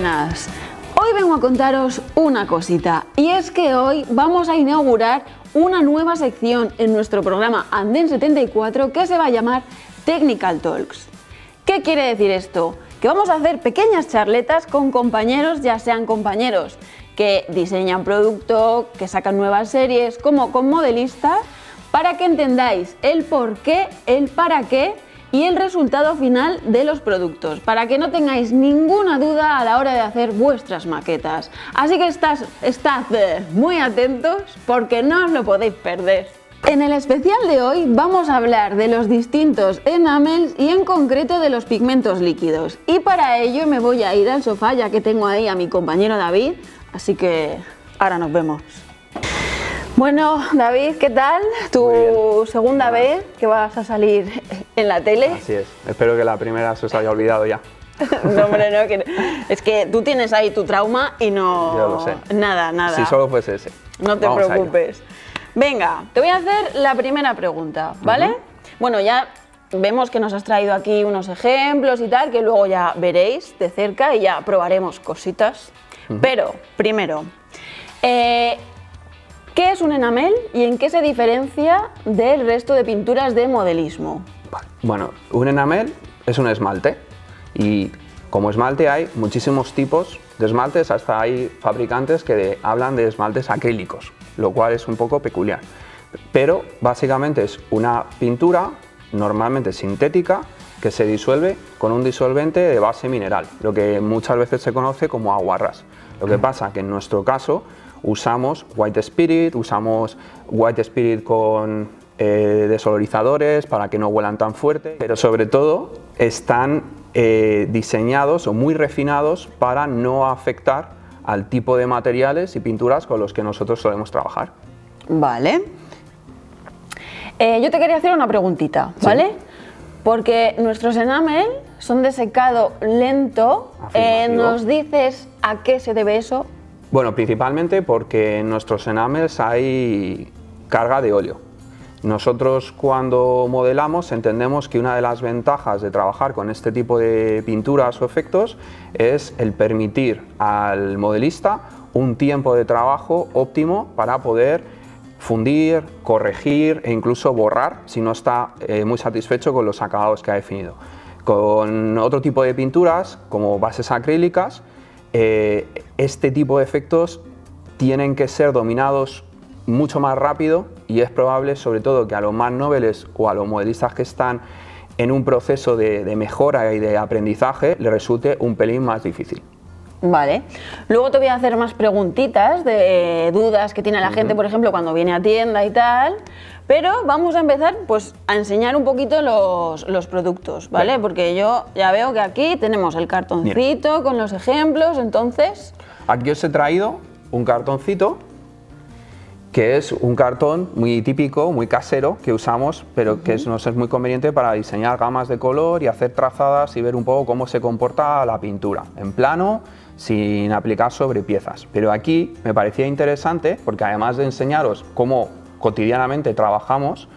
buenas. Hoy vengo a contaros una cosita, y es que hoy vamos a inaugurar una nueva sección en nuestro programa Andén 74 que se va a llamar Technical Talks. ¿Qué quiere decir esto? Que vamos a hacer pequeñas charletas con compañeros, ya sean compañeros que diseñan producto, que sacan nuevas series, como con modelistas, para que entendáis el por qué, el para qué y el resultado final de los productos, para que no tengáis ninguna duda a la hora de hacer vuestras maquetas. Así que estad muy atentos porque no os lo podéis perder. En el especial de hoy vamos a hablar de los distintos enamels y en concreto de los pigmentos líquidos. Y para ello me voy a ir al sofá, ya que tengo ahí a mi compañero David, así que ahora nos vemos. Bueno, David, ¿qué tal? Tu segunda vez que vas a salir en la tele. Así es, espero que la primera se os haya olvidado ya. No, hombre, no, es que tú tienes ahí tu trauma y no... Yo lo sé. Nada. Si solo fuese ese. No te preocupes. Venga, te voy a hacer la primera pregunta, ¿vale? Bueno, ya vemos que nos has traído aquí unos ejemplos y tal, que luego ya veréis de cerca y ya probaremos cositas. Pero, primero, ¿qué es un enamel y en qué se diferencia del resto de pinturas de modelismo? Bueno, un enamel es un esmalte y como esmalte hay muchísimos tipos de esmaltes, hasta hay fabricantes que hablan de esmaltes acrílicos, lo cual es un poco peculiar. Pero básicamente es una pintura normalmente sintética que se disuelve con un disolvente de base mineral, lo que muchas veces se conoce como aguarrás. Lo que pasa que en nuestro caso usamos White Spirit con desolorizadores para que no huelan tan fuerte, pero sobre todo están diseñados o muy refinados para no afectar al tipo de materiales y pinturas con los que nosotros solemos trabajar. Vale. Yo te quería hacer una preguntita, ¿vale? Sí. Porque nuestros enamel son de secado lento. ¿Nos dices a qué se debe eso? Bueno, principalmente porque en nuestros enamels hay carga de óleo. Nosotros cuando modelamos entendemos que una de las ventajas de trabajar con este tipo de pinturas o efectos es el permitir al modelista un tiempo de trabajo óptimo para poder fundir, corregir e incluso borrar si no está muy satisfecho con los acabados que ha definido. Con otro tipo de pinturas como bases acrílicas, este tipo de efectos tienen que ser dominados mucho más rápido y es probable sobre todo que a los más noveles o a los modelistas que están en un proceso de mejora y de aprendizaje le resulte un pelín más difícil. Vale, luego te voy a hacer más preguntitas de dudas que tiene la gente, por ejemplo, cuando viene a tienda y tal, pero vamos a empezar pues a enseñar un poquito los productos, ¿vale? Porque yo ya veo que aquí tenemos el cartoncito con los ejemplos, entonces... Aquí os he traído un cartoncito que es un cartón muy típico, muy casero, que usamos, pero que nos es muy conveniente para diseñar gamas de color y hacer trazadas y ver un poco cómo se comporta la pintura, en plano, sin aplicar sobre piezas. Pero aquí me parecía interesante, porque además de enseñaros cómo cotidianamente trabajamos,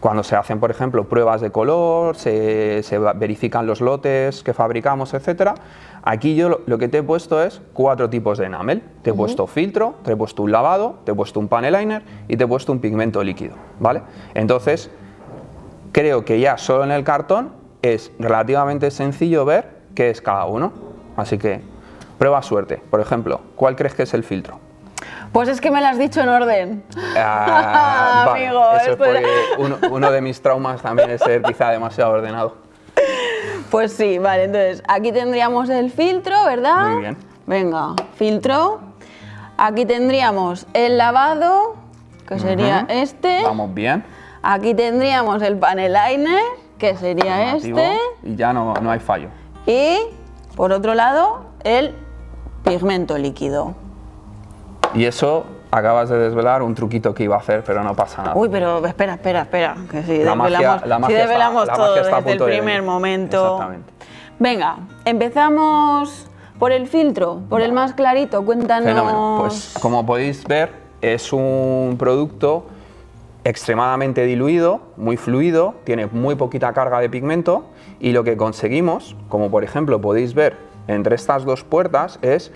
cuando se hacen, por ejemplo, pruebas de color, se verifican los lotes que fabricamos, etc. Aquí yo lo que te he puesto es 4 tipos de enamel. Te he puesto filtro, te he puesto un lavado, te he puesto un panel liner y te he puesto un pigmento líquido, ¿vale? Entonces, creo que ya solo en el cartón es relativamente sencillo ver qué es cada uno. Así que, prueba suerte. Por ejemplo, ¿cuál crees que es el filtro? Pues es que me lo has dicho en orden. Vale, amigo, eso es porque uno de mis traumas también es ser quizá demasiado ordenado. Pues sí, vale, entonces aquí tendríamos el filtro, ¿verdad? Muy bien. Venga, filtro. Aquí tendríamos el lavado, que sería este. Vamos bien. Aquí tendríamos el panel liner, que sería este. Y ya no hay fallo. Y, por otro lado, el pigmento líquido. Y eso acabas de desvelar un truquito que iba a hacer, pero no pasa nada. Uy, pero espera, que si la desvelamos todo desde el primer momento. Exactamente. Venga, empezamos por el filtro, por el más clarito, cuéntanos. Fenómeno. Pues como podéis ver, es un producto extremadamente diluido, muy fluido, tiene muy poquita carga de pigmento y lo que conseguimos, como por ejemplo podéis ver entre estas dos puertas es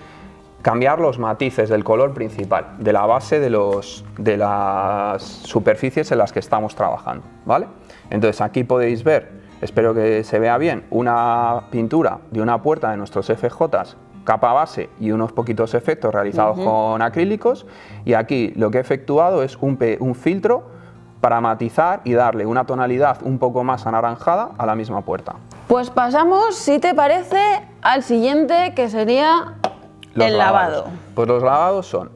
cambiar los matices del color principal, de la base de las superficies en las que estamos trabajando, ¿vale? Entonces aquí podéis ver, espero que se vea bien, una pintura de una puerta de nuestros FJs, capa base y unos poquitos efectos realizados con acrílicos, y aquí lo que he efectuado es un filtro para matizar y darle una tonalidad un poco más anaranjada a la misma puerta. Pues pasamos, si te parece, al siguiente, que sería el lavado. Pues los lavados son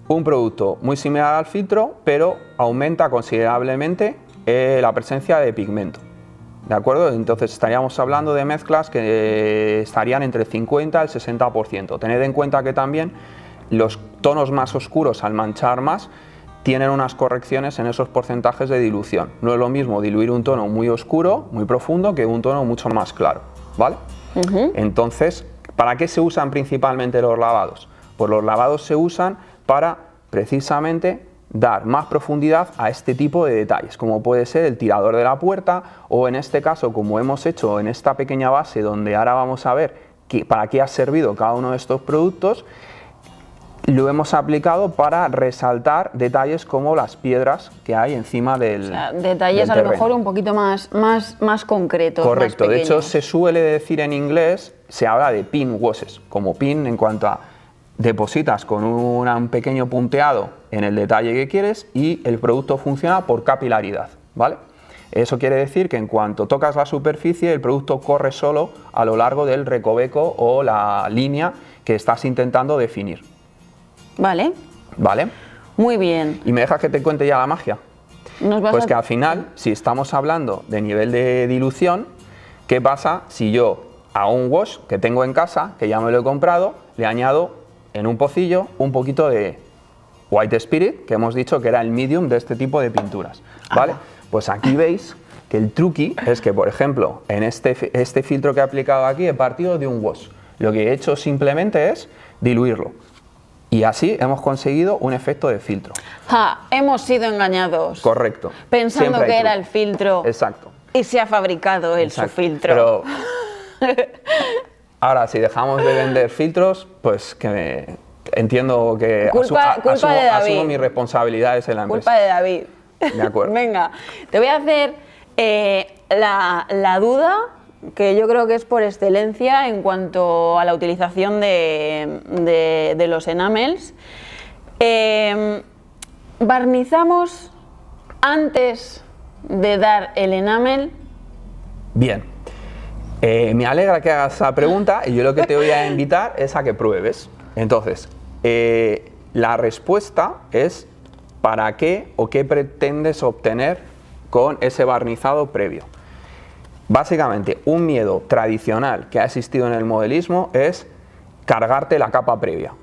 un producto muy similar al filtro, pero aumenta considerablemente la presencia de pigmento. ¿De acuerdo? Entonces estaríamos hablando de mezclas que estarían entre el 50 y el 60%. Tened en cuenta que también los tonos más oscuros, al manchar más, tienen unas correcciones en esos porcentajes de dilución. No es lo mismo diluir un tono muy oscuro, muy profundo, que un tono mucho más claro, ¿vale? Entonces, ¿para qué se usan principalmente los lavados? Pues los lavados se usan para precisamente dar más profundidad a este tipo de detalles, como puede ser el tirador de la puerta, o en este caso, como hemos hecho en esta pequeña base, donde ahora vamos a ver para qué ha servido cada uno de estos productos. Lo hemos aplicado para resaltar detalles como las piedras que hay encima del, o sea, detalles del a lo terreno. mejor un poquito más concretos. Correcto, más de hecho pequeños. se suele decir en inglés, se habla de pin washes, como pin en cuanto a depositas con un pequeño punteado en el detalle que quieres y el producto funciona por capilaridad, ¿vale? Eso quiere decir que en cuanto tocas la superficie, el producto corre solo a lo largo del recoveco o la línea que estás intentando definir. Vale. ¿Vale? Muy bien. ¿Y me dejas que te cuente ya la magia? Pues que al final, Sí. si estamos hablando de nivel de dilución, ¿qué pasa si yo a un wash que tengo en casa, que ya me lo he comprado, le añado en un pocillo un poquito de White Spirit, que hemos dicho que era el medium de este tipo de pinturas, ¿vale? Pues aquí veis que el truqui es que, por ejemplo, en este filtro que he aplicado aquí he partido de un wash. Lo que he hecho simplemente es diluirlo. Y así hemos conseguido un efecto de filtro. Hemos sido engañados. Correcto. Pensando Siempre hay que era truco. el filtro. Exacto. Y se ha fabricado él su filtro. Pero ahora, si dejamos de vender filtros, pues que entiendo que Culpa de David. asumo mis responsabilidades en la empresa. Culpa de David. De acuerdo. Venga, te voy a hacer la duda, que yo creo que es por excelencia en cuanto a la utilización de los enamels. ¿Barnizamos antes de dar el enamel? Bien. Me alegra que hagas esa pregunta y yo lo que te voy a invitar es a que pruebes. Entonces, la respuesta es ¿para qué o qué pretendes obtener con ese barnizado previo? Básicamente, un miedo tradicional que ha existido en el modelismo es cargarte la capa previa.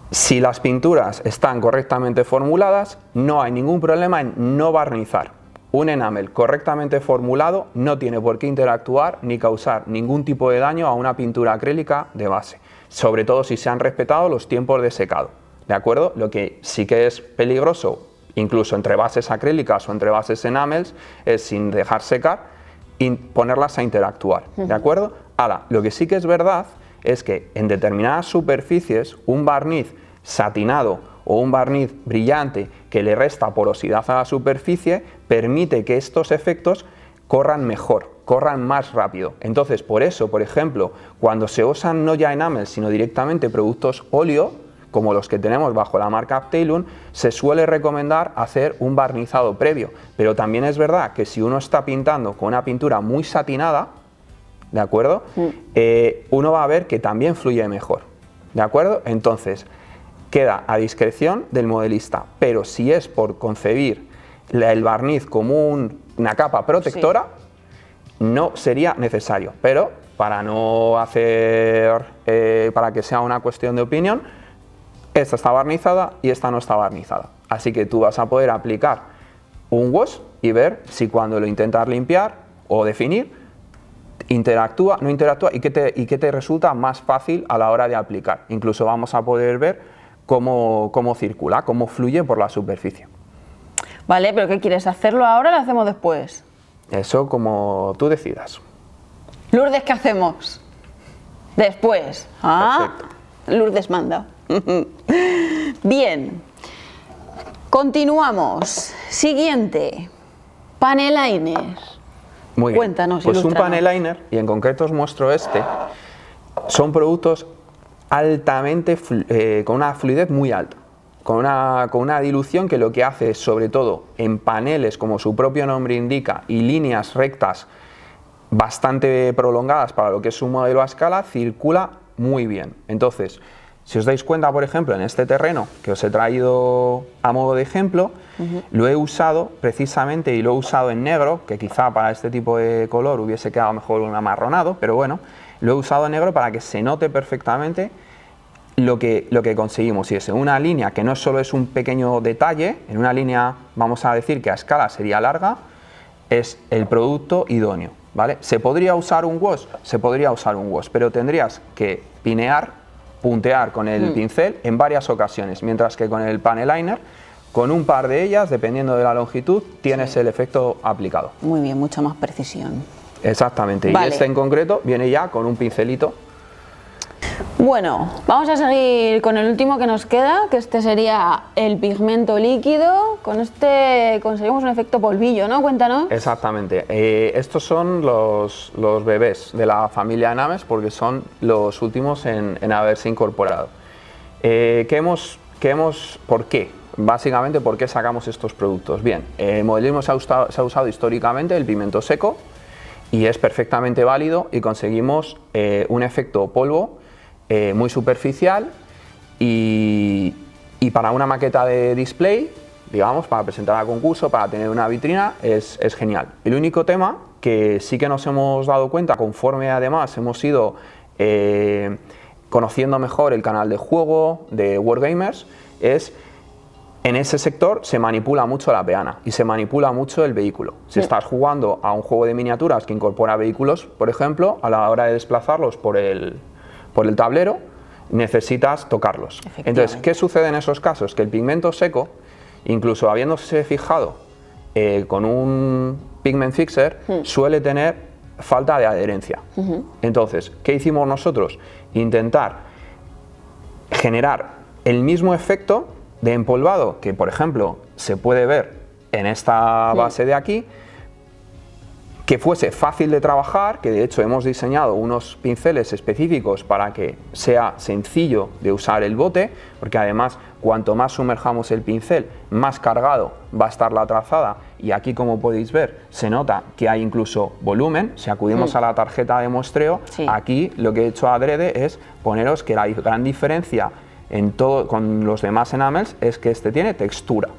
Si las pinturas están correctamente formuladas, no hay ningún problema en no barnizar. Un enamel correctamente formulado no tiene por qué interactuar ni causar ningún tipo de daño a una pintura acrílica de base, sobre todo si se han respetado los tiempos de secado, ¿de acuerdo? Lo que sí que es peligroso, incluso entre bases acrílicas o entre bases enamels, es sin dejar secar y ponerlas a interactuar, ¿de acuerdo? Ahora, lo que sí que es verdad es que en determinadas superficies un barniz satinado o un barniz brillante que le resta porosidad a la superficie permite que estos efectos corran mejor, corran más rápido. Entonces, por eso, por ejemplo, cuando se usan no ya enamels, sino directamente productos óleo, como los que tenemos bajo la marca Apteilun, se suele recomendar hacer un barnizado previo. Pero también es verdad que si uno está pintando con una pintura muy satinada, ¿de acuerdo? Uno va a ver que también fluye mejor, ¿de acuerdo? Entonces, queda a discreción del modelista, pero si es por concebir el barniz como una capa protectora, no sería necesario. Pero para no hacer, para que sea una cuestión de opinión, esta está barnizada y esta no está barnizada. Así que tú vas a poder aplicar un wash y ver si cuando lo intentas limpiar o definir, interactúa, no interactúa y qué te resulta más fácil a la hora de aplicar. Incluso vamos a poder ver cómo circula, cómo fluye por la superficie. Vale, pero ¿qué quieres? ¿Hacerlo ahora o lo hacemos después? Eso como tú decidas. Lourdes, ¿qué hacemos? Después. Perfecto. Lourdes manda. Bien. Continuamos. Siguiente. Paneliner. Muy bien. Cuéntanos, pues un ilústranos. paneliner, y en concreto os muestro este, son productos altamente, con una fluidez muy alta, con una dilución que lo que hace es, sobre todo en paneles, como su propio nombre indica, y líneas rectas bastante prolongadas para lo que es un modelo a escala, circula muy bien. Entonces, si os dais cuenta, por ejemplo, en este terreno que os he traído a modo de ejemplo, lo he usado precisamente, y lo he usado en negro, que quizá para este tipo de color hubiese quedado mejor un amarronado, pero bueno, lo he usado en negro para que se note perfectamente lo que conseguimos, y es una línea que no solo es un pequeño detalle, en una línea, vamos a decir que a escala sería larga, es el producto idóneo, ¿vale? ¿Se podría usar un wash? Se podría usar un wash, pero tendrías que puntear con el pincel en varias ocasiones, mientras que con el paneliner, con un par de ellas, dependiendo de la longitud, tienes el efecto aplicado. Muy bien, mucha más precisión. Exactamente, Vale. y este en concreto viene ya con un pincelito. Bueno, vamos a seguir con el último que nos queda, que este sería el pigmento líquido. Con este conseguimos un efecto polvillo, ¿no? Cuéntanos. Exactamente, estos son los bebés de la familia Enames, porque son los últimos en haberse incorporado. ¿Por qué? Básicamente, ¿por qué sacamos estos productos? Bien, el modelismo se ha usado históricamente el pigmento seco, y es perfectamente válido, y conseguimos un efecto polvo muy superficial, y para una maqueta de display, digamos, para presentar a concurso, para tener una vitrina, es genial. El único tema que sí que nos hemos dado cuenta, conforme además hemos ido conociendo mejor el canal de juego de Wargamers, es en ese sector se manipula mucho la peana y se manipula mucho el vehículo. Si estás jugando a un juego de miniaturas que incorpora vehículos, por ejemplo, a la hora de desplazarlos por el tablero, necesitas tocarlos. Entonces, ¿qué sucede en esos casos? Que el pigmento seco, incluso habiéndose fijado con un pigment fixer, suele tener falta de adherencia. Entonces, ¿qué hicimos nosotros? Intentar generar el mismo efecto de empolvado que, por ejemplo, se puede ver en esta base de aquí, que fuese fácil de trabajar, que de hecho hemos diseñado unos pinceles específicos para que sea sencillo de usar el bote, porque además cuanto más sumerjamos el pincel, más cargado va a estar la trazada, y aquí, como podéis ver, se nota que hay incluso volumen. Si acudimos a la tarjeta de muestreo, aquí lo que he hecho adrede es poneros que la gran diferencia con los demás enamels es que este tiene textura.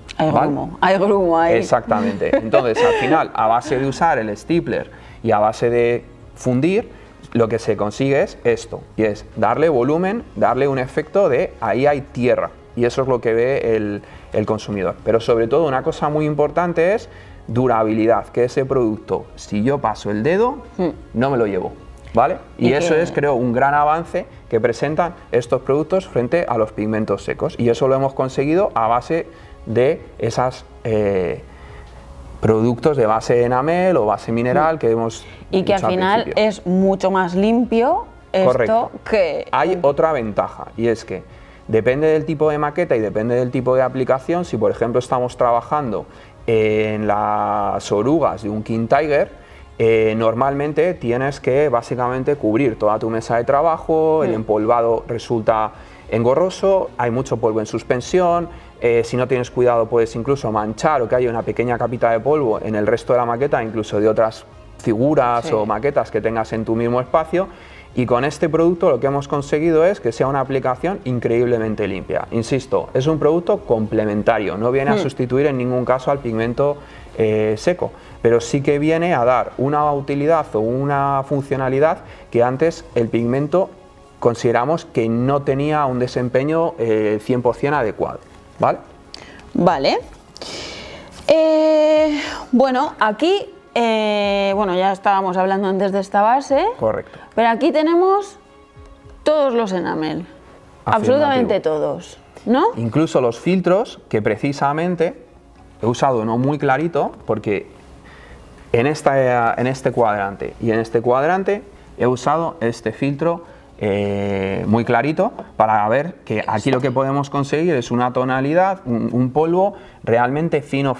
Hay grumo ahí. Exactamente. Entonces, al final, a base de usar el stipler y a base de fundir, lo que se consigue es esto, y es darle volumen, darle un efecto de ahí hay tierra, y eso es lo que ve el consumidor. Pero sobre todo, una cosa muy importante es durabilidad, que ese producto, si yo paso el dedo, no me lo llevo, ¿vale? Y eso es, creo, un gran avance que presentan estos productos frente a los pigmentos secos, y eso lo hemos conseguido a base de esos productos de base enamel o base mineral que hemos y que al final es mucho más limpio esto. Correcto. Que hay otra ventaja, y es que depende del tipo de maqueta y depende del tipo de aplicación. Si por ejemplo estamos trabajando en las orugas de un King Tiger, normalmente tienes que básicamente cubrir toda tu mesa de trabajo, el empolvado resulta engorroso, hay mucho polvo en suspensión, si no tienes cuidado puedes incluso manchar o que haya una pequeña capita de polvo en el resto de la maqueta, incluso de otras figuras o maquetas que tengas en tu mismo espacio. Y con este producto lo que hemos conseguido es que sea una aplicación increíblemente limpia. Insisto, es un producto complementario, no viene a sustituir en ningún caso al pigmento seco, pero sí que viene a dar una utilidad o una funcionalidad que antes el pigmento consideramos que no tenía un desempeño 100% adecuado, ¿vale? Vale. Bueno, aquí bueno, ya estábamos hablando antes de esta base. Correcto. Pero aquí tenemos todos los enamel. Absolutamente todos, ¿no? Incluso los filtros, que precisamente he usado uno muy clarito, porque en este cuadrante y en este cuadrante he usado este filtro muy clarito para ver que aquí lo que podemos conseguir es una tonalidad, un polvo realmente fino,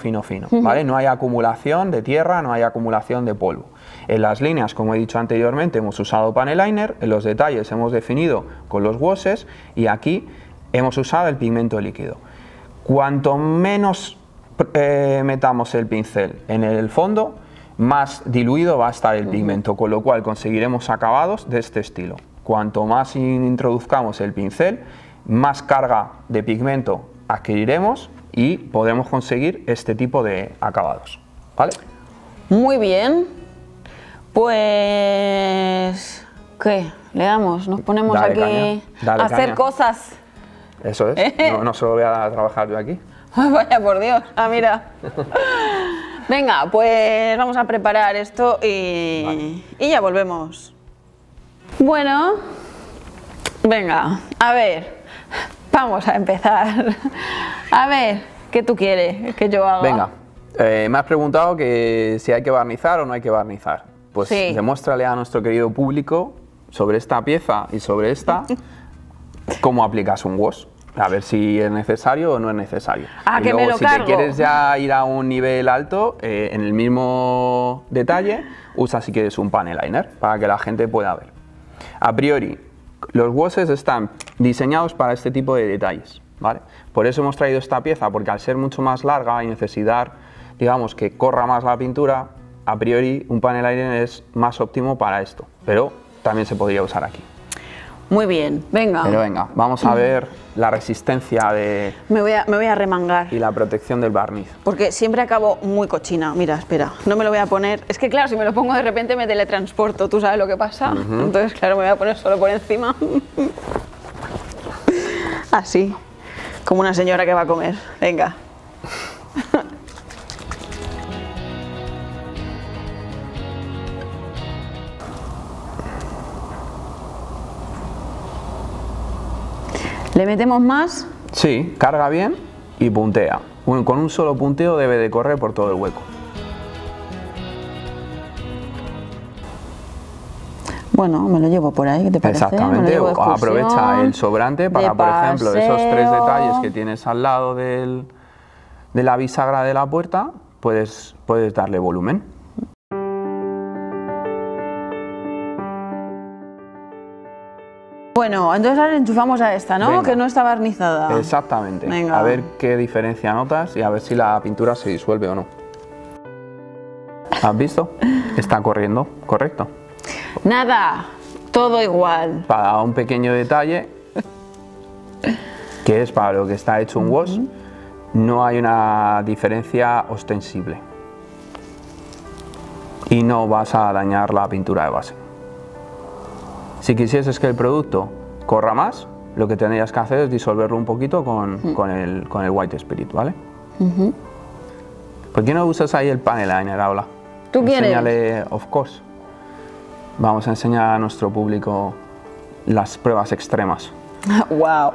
¿vale? No hay acumulación de tierra, no hay acumulación de polvo. En las líneas, como he dicho anteriormente, hemos usado panel liner, en los detalles hemos definido con los washes y aquí hemos usado el pigmento líquido. Cuanto menos metamos el pincel en el fondo, más diluido va a estar el pigmento, con lo cual conseguiremos acabados de este estilo. Cuanto más introduzcamos el pincel, más carga de pigmento adquiriremos y podremos conseguir este tipo de acabados, ¿vale? Muy bien, pues ¿qué? Le damos, nos ponemos aquí a hacer cosas. Eso es, no solo voy a trabajar yo aquí. Vaya por Dios, mira. Venga, pues vamos a preparar esto y ya volvemos. Bueno, venga, a ver, vamos a empezar. A ver, ¿qué tú quieres que yo haga? Venga, me has preguntado que si hay que barnizar o no hay que barnizar. Pues sí. Demuéstrale a nuestro querido público sobre esta pieza y sobre esta cómo aplicas un wash. A ver si es necesario o no es necesario. Ah, y que luego, me lo si cargo. te quieres ya ir a un nivel alto, en el mismo detalle, usa si quieres un panel liner para que la gente pueda ver. A priori, los washes están diseñados para este tipo de detalles, ¿vale? Por eso hemos traído esta pieza, porque al ser mucho más larga y necesitar, digamos, que corra más la pintura, a priori un panel liner es más óptimo para esto, pero también se podría usar aquí. Muy bien, venga. Pero venga, vamos a ver la resistencia de... Me voy a remangar. Y la protección del barniz. Porque siempre acabo muy cochina. Mira, espera, no me lo voy a poner. Es que claro, si me lo pongo de repente me teletransporto, ¿tú sabes lo que pasa? Entonces, claro, me voy a poner solo por encima. Así, como una señora que va a comer. Venga. ¿Le metemos más? Sí, carga bien y puntea. Con un solo punteo debe de correr por todo el hueco. Bueno, me lo llevo por ahí, ¿qué te parece? Exactamente, aprovecha el sobrante para, por ejemplo, esos 3 detalles que tienes al lado de la bisagra de la puerta, puedes darle volumen. Bueno, entonces ahora enchufamos a esta, ¿no? Venga. Que no está barnizada. Exactamente. Venga. A ver qué diferencia notas y a ver si la pintura se disuelve o no. ¿Has visto? Está corriendo, correcto. Nada, todo igual. Para un pequeño detalle, que es para lo que está hecho un wash, no hay una diferencia ostensible. Y no vas a dañar la pintura de base. Si quisieses que el producto corra más, lo que tendrías que hacer es disolverlo un poquito con el White Spirit, ¿vale? ¿Por qué no usas ahí el panel liner, Aula? ¿Tú quieres? Enséñale, of course. Vamos a enseñar a nuestro público las pruebas extremas. ¡Wow!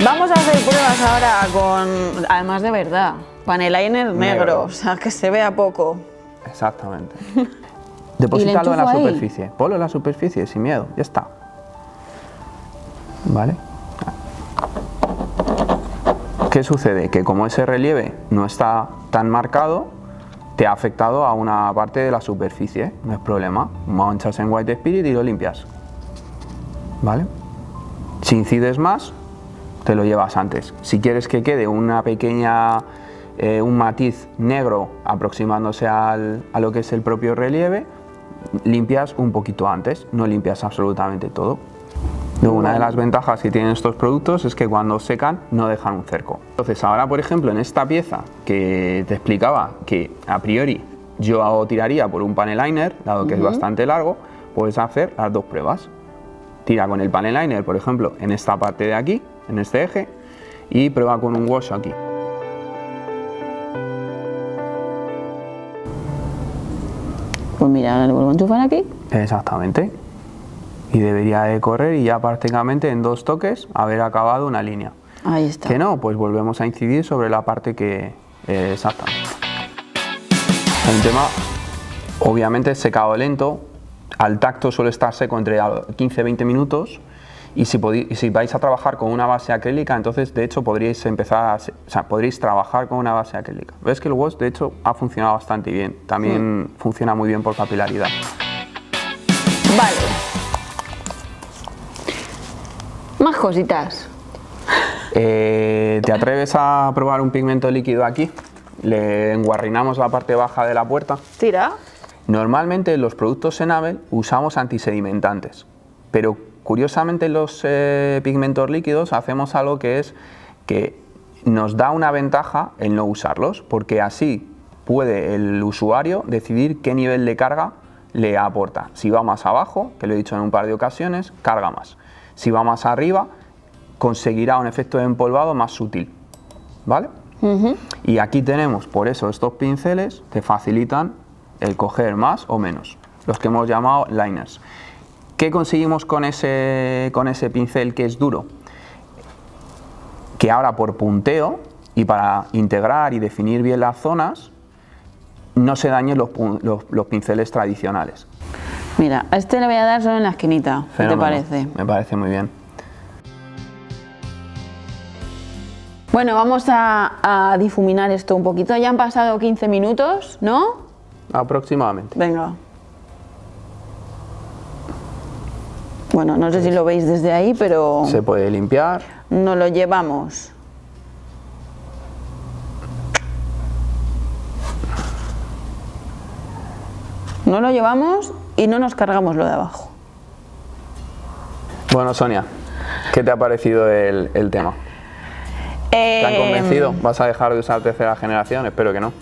Vamos a hacer pruebas ahora con, además de verdad, panel liner negro, o sea, que se vea poco. Exactamente. Deposítalo en la ahí? superficie. Ponlo en la superficie sin miedo, ya está. ¿Vale? ¿Qué sucede? Que como ese relieve no está tan marcado, te ha afectado a una parte de la superficie, no es problema. Manchas en White Spirit y lo limpias. ¿Vale? Si incides más, te lo llevas antes. Si quieres que quede una pequeña... un matiz negro aproximándose a lo que es el propio relieve, limpias un poquito antes, no limpias absolutamente todo. Luego, una de las ventajas que tienen estos productos es que cuando secan no dejan un cerco. Entonces ahora, por ejemplo, en esta pieza que te explicaba que a priori yo tiraría por un panel liner, dado que es bastante largo, puedes hacer las dos pruebas. Tira con el panel liner, por ejemplo, en esta parte de aquí, en este eje, y prueba con un wash aquí. Pues mira, le vuelvo a enchufar aquí. Exactamente. Y debería de correr y ya prácticamente en 2 toques haber acabado una línea. Ahí está. Que no, pues volvemos a incidir sobre la parte que... exactamente. Un tema Obviamente secado lento, al tacto suele estar seco entre 15-20 minutos. Y si vais a trabajar con una base acrílica, entonces de hecho podríais podréis trabajar con una base acrílica. Ves que el wash de hecho ha funcionado bastante bien, también funciona muy bien por capilaridad. Vale. Más cositas. ¿Te atreves a probar un pigmento líquido aquí? Le enguarrinamos la parte baja de la puerta. Tira. Normalmente en los productos Enamel usamos antisedimentantes, pero curiosamente en los pigmentos líquidos hacemos algo que es que nos da una ventaja el no usarlos, porque así puede el usuario decidir qué nivel de carga le aporta. Si va más abajo, que lo he dicho en un par de ocasiones, carga más. Si va más arriba, conseguirá un efecto de empolvado más sutil, ¿vale? Y aquí tenemos, por eso, estos pinceles te facilitan el coger más o menos, los que hemos llamado liners. ¿Qué conseguimos con ese pincel que es duro? Que ahora por punteo y para integrar y definir bien las zonas, no se dañen los pinceles tradicionales. Mira, a este le voy a dar solo en la esquinita. ¿Qué te parece? Me parece muy bien. Bueno, vamos a difuminar esto un poquito. Ya han pasado 15 minutos, ¿no? Aproximadamente. Venga. Bueno, no sé si lo veis desde ahí, pero... Se puede limpiar. Nos lo llevamos. No lo llevamos y no nos cargamos lo de abajo. Bueno, Sonia, ¿qué te ha parecido el tema? ¿Te han convencido? ¿Vas a dejar de usar tercera generación? Espero que no.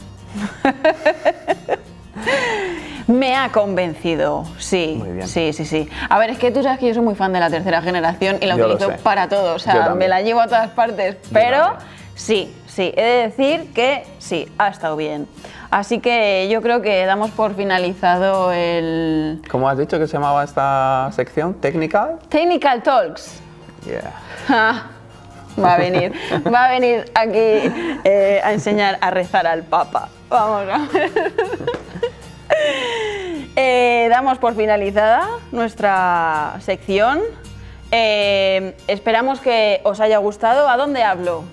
Me ha convencido, sí. Muy bien. Sí. A ver, es que tú sabes que yo soy muy fan de la tercera generación y la utilizo para todo. O sea, me la llevo a todas partes. Pero sí, he de decir que sí, ha estado bien. Así que yo creo que damos por finalizado el... ¿Cómo has dicho que se llamaba esta sección? ¿Technical? Technical Talks. Yeah. Va a venir aquí a enseñar a rezar al Papa. Vamos a ver. Damos por finalizada nuestra sección. Esperamos que os haya gustado. ¿A dónde hablo?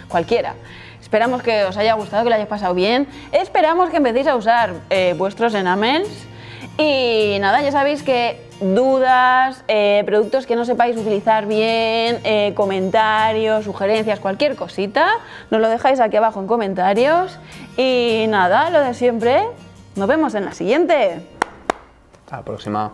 Cualquiera. Esperamos que os haya gustado, que lo hayáis pasado bien. Esperamos que empecéis a usar vuestros enamels. Y nada, ya sabéis que dudas, productos que no sepáis utilizar bien, comentarios, sugerencias, cualquier cosita, nos lo dejáis aquí abajo en comentarios. Y nada, lo de siempre, nos vemos en la siguiente. Hasta la próxima.